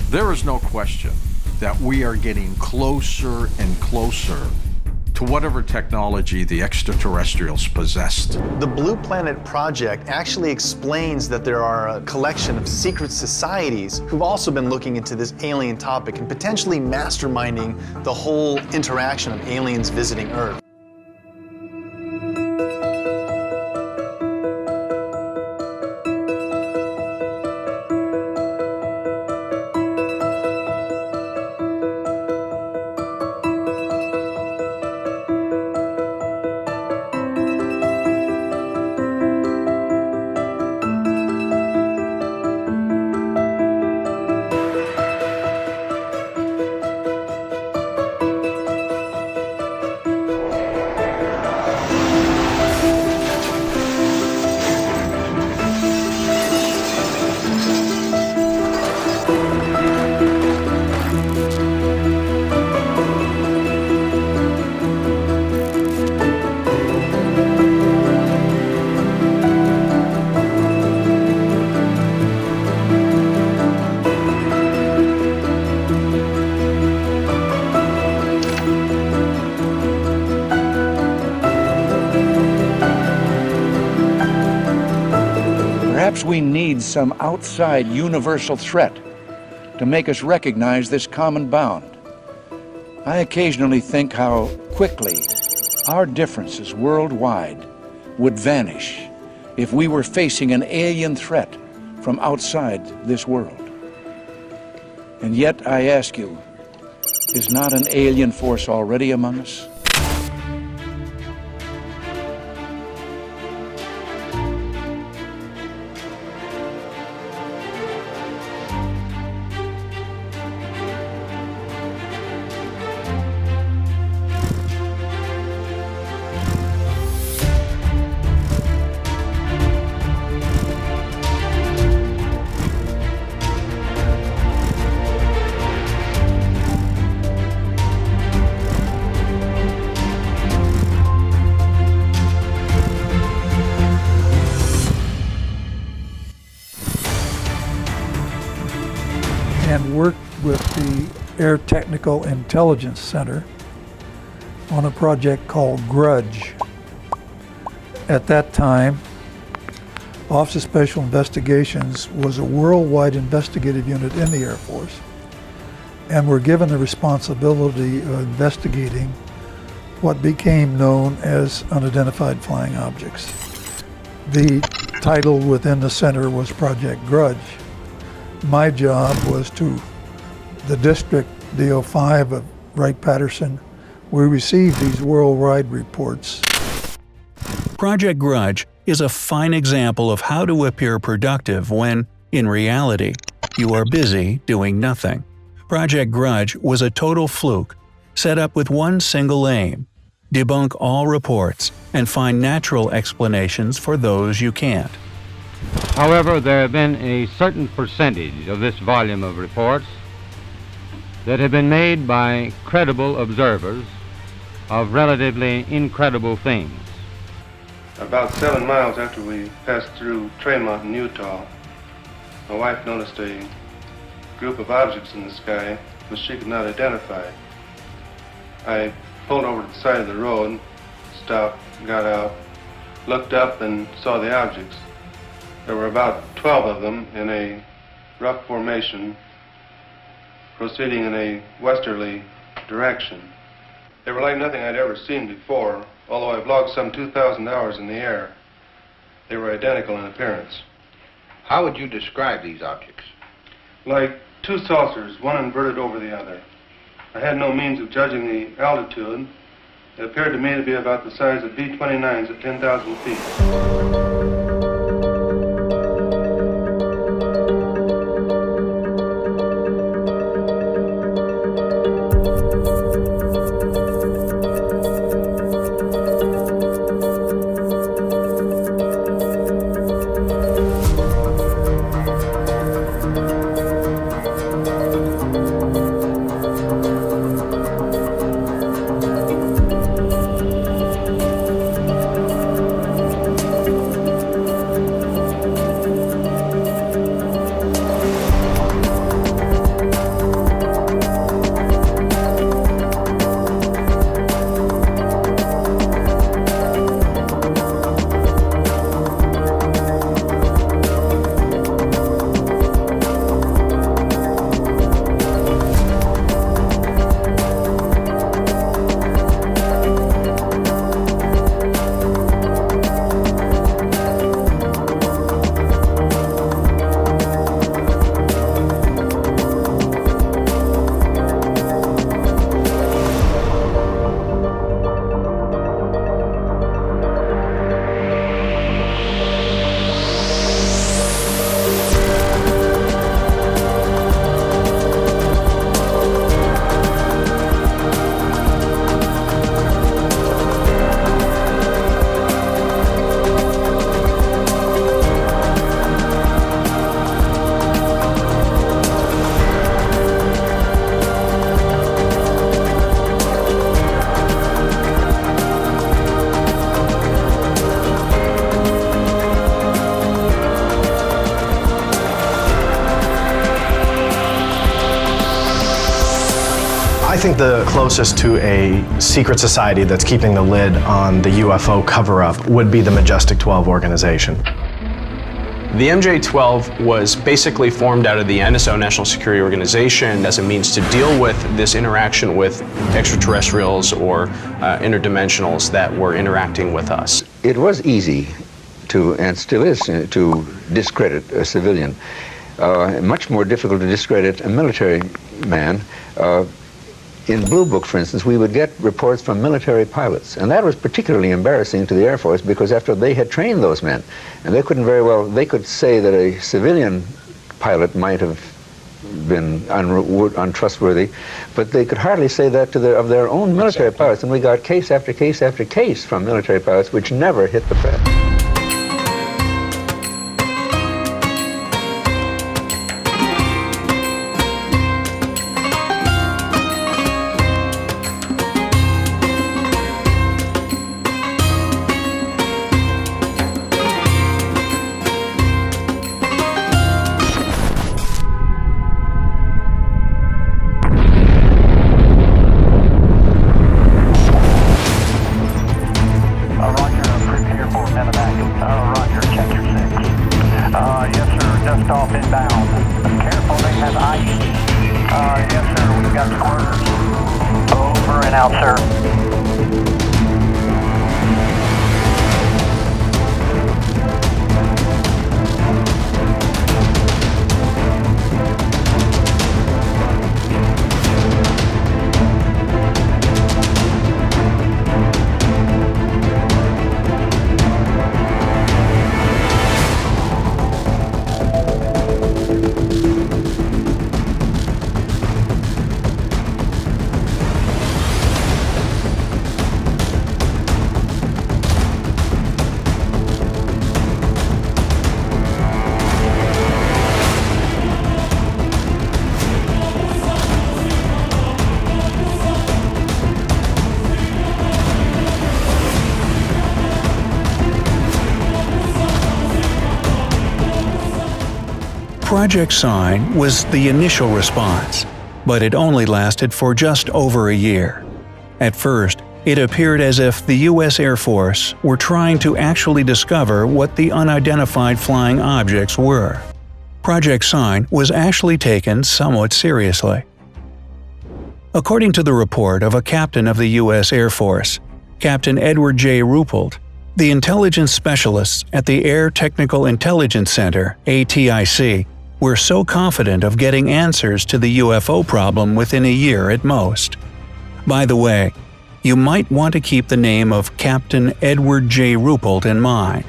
There is no question that we are getting closer and closer to whatever technology the extraterrestrials possessed. The Blue Planet Project actually explains that there are a collection of secret societies who've also been looking into this alien topic and potentially masterminding the whole interaction of aliens visiting Earth. Perhaps we need some outside universal threat to make us recognize this common bound. I occasionally think how quickly our differences worldwide would vanish if we were facing an alien threat from outside this world. And yet, I ask you, is not an alien force already among us? And worked with the Air Technical Intelligence Center on a project called Grudge. At that time, Office of Special Investigations was a worldwide investigative unit in the Air Force, and were given the responsibility of investigating what became known as unidentified flying objects. The title within the center was Project Grudge. My job was to the district DO5 of Wright-Patterson. We received these worldwide reports. Project Grudge is a fine example of how to appear productive when, in reality, you are busy doing nothing. Project Grudge was a total fluke, set up with one single aim: debunk all reports and find natural explanations for those you can't. However, there have been a certain percentage of this volume of reports that have been made by credible observers of relatively incredible things. About 7 miles after we passed through Tremont in Utah, my wife noticed a group of objects in the sky which she could not identify. I pulled over to the side of the road, stopped, got out, looked up and saw the objects. There were about 12 of them in a rough formation proceeding in a westerly direction. They were like nothing I'd ever seen before, although I've logged some 2,000 hours in the air. They were identical in appearance. How would you describe these objects? Like two saucers, one inverted over the other. I had no means of judging the altitude. It appeared to me to be about the size of B-29s at 10,000 feet. I think the closest to a secret society that's keeping the lid on the UFO cover-up would be the Majestic 12 organization. The MJ-12 was basically formed out of the NSO, National Security Organization, as a means to deal with this interaction with extraterrestrials or interdimensionals that were interacting with us. It was easy to, and still is, to discredit a civilian. Much more difficult to discredit a military man. In Blue Book, for instance, we would get reports from military pilots, and that was particularly embarrassing to the Air Force because after they had trained those men, and they couldn't very well, they could say that a civilian pilot might have been untrustworthy, but they could hardly say that to of their own military pilots, and we got case after case after case from military pilots which never hit the press. Project Sign was the initial response, but it only lasted for just over a year. At first, it appeared as if the U.S. Air Force were trying to actually discover what the unidentified flying objects were. Project Sign was actually taken somewhat seriously. According to the report of a captain of the U.S. Air Force, Captain Edward J. Ruppelt, the intelligence specialists at the Air Technical Intelligence Center, ATIC, were so confident of getting answers to the UFO problem within a year at most. By the way, you might want to keep the name of Captain Edward J. Ruppelt in mind,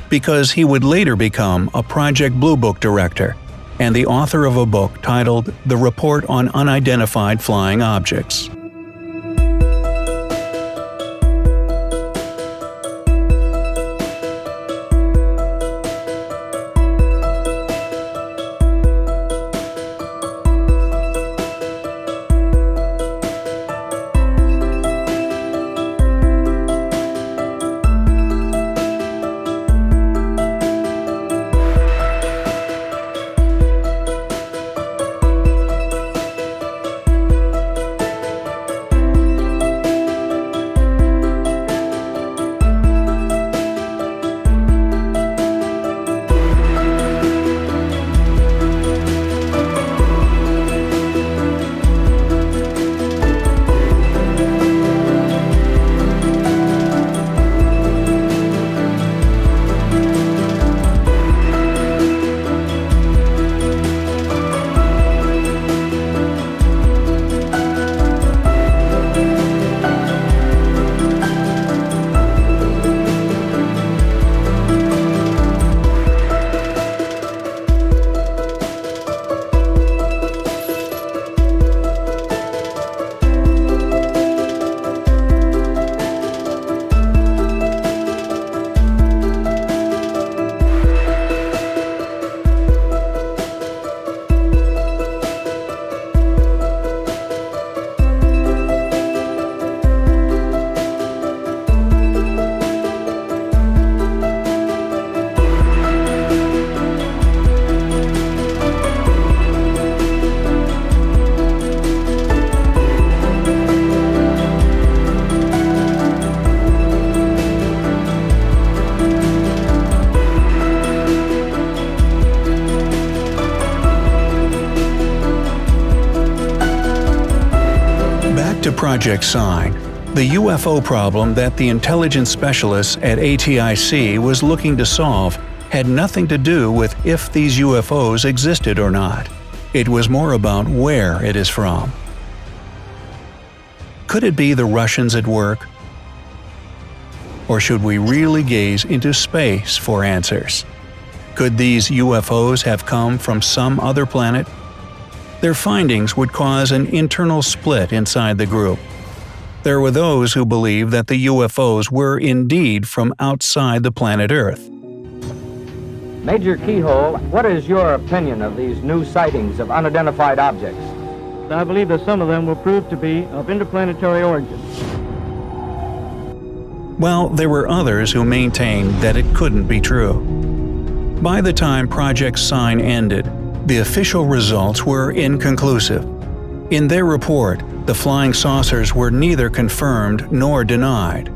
because he would later become a Project Blue Book director and the author of a book titled The Report on Unidentified Flying Objects. to Project Sign, the UFO problem that the intelligence specialists at ATIC was looking to solve had nothing to do with if these UFOs existed or not. It was more about where it is from. Could it be the Russians at work? Or should we really gaze into space for answers? Could these UFOs have come from some other planet? Their findings would cause an internal split inside the group. There were those who believed that the UFOs were indeed from outside the planet Earth. Major Keyhole, what is your opinion of these new sightings of unidentified objects? I believe that some of them will prove to be of interplanetary origin. Well, there were others who maintained that it couldn't be true. By the time Project Sign ended, the official results were inconclusive. In their report, the flying saucers were neither confirmed nor denied.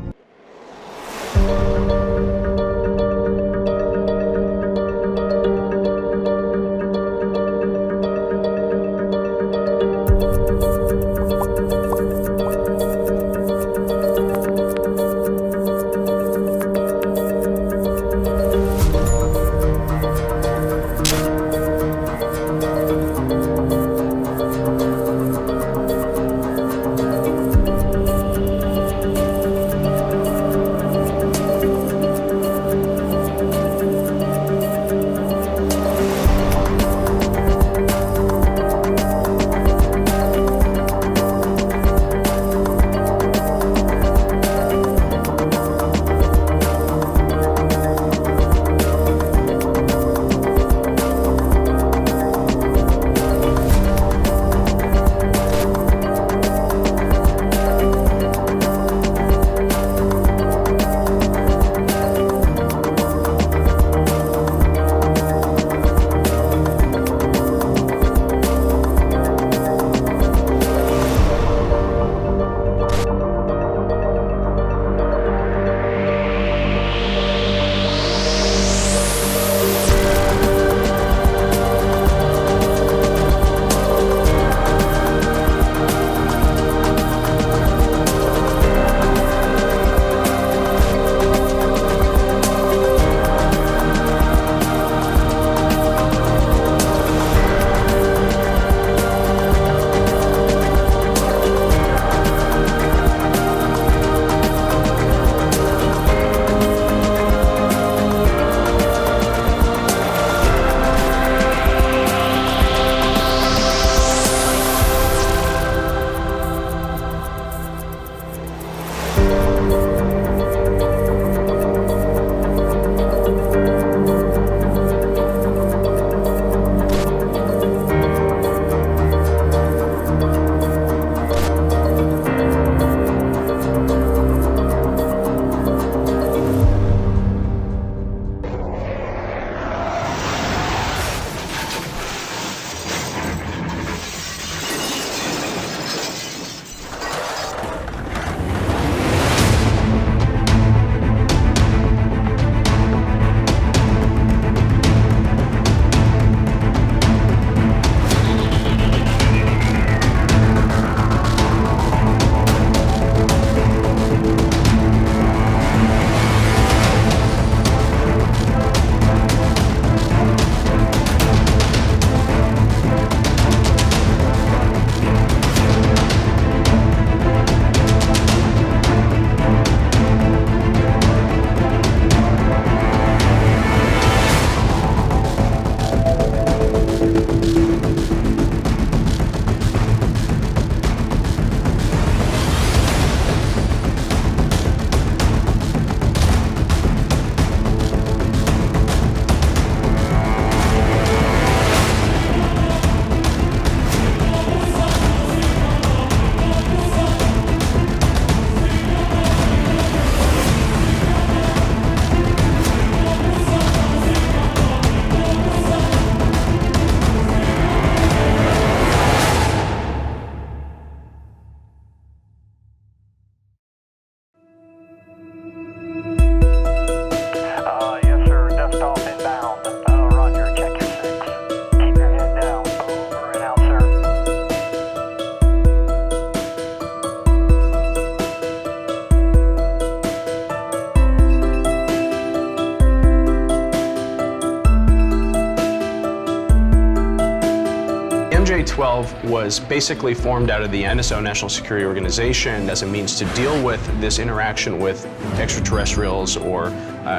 MJ-12 was basically formed out of the NSO, National Security Organization, as a means to deal with this interaction with extraterrestrials or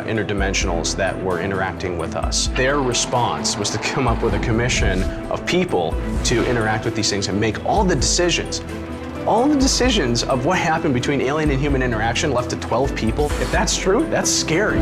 interdimensionals that were interacting with us. Their response was to come up with a commission of people to interact with these things and make all the decisions. All the decisions of what happened between alien and human interaction left to 12 people. If that's true, that's scary.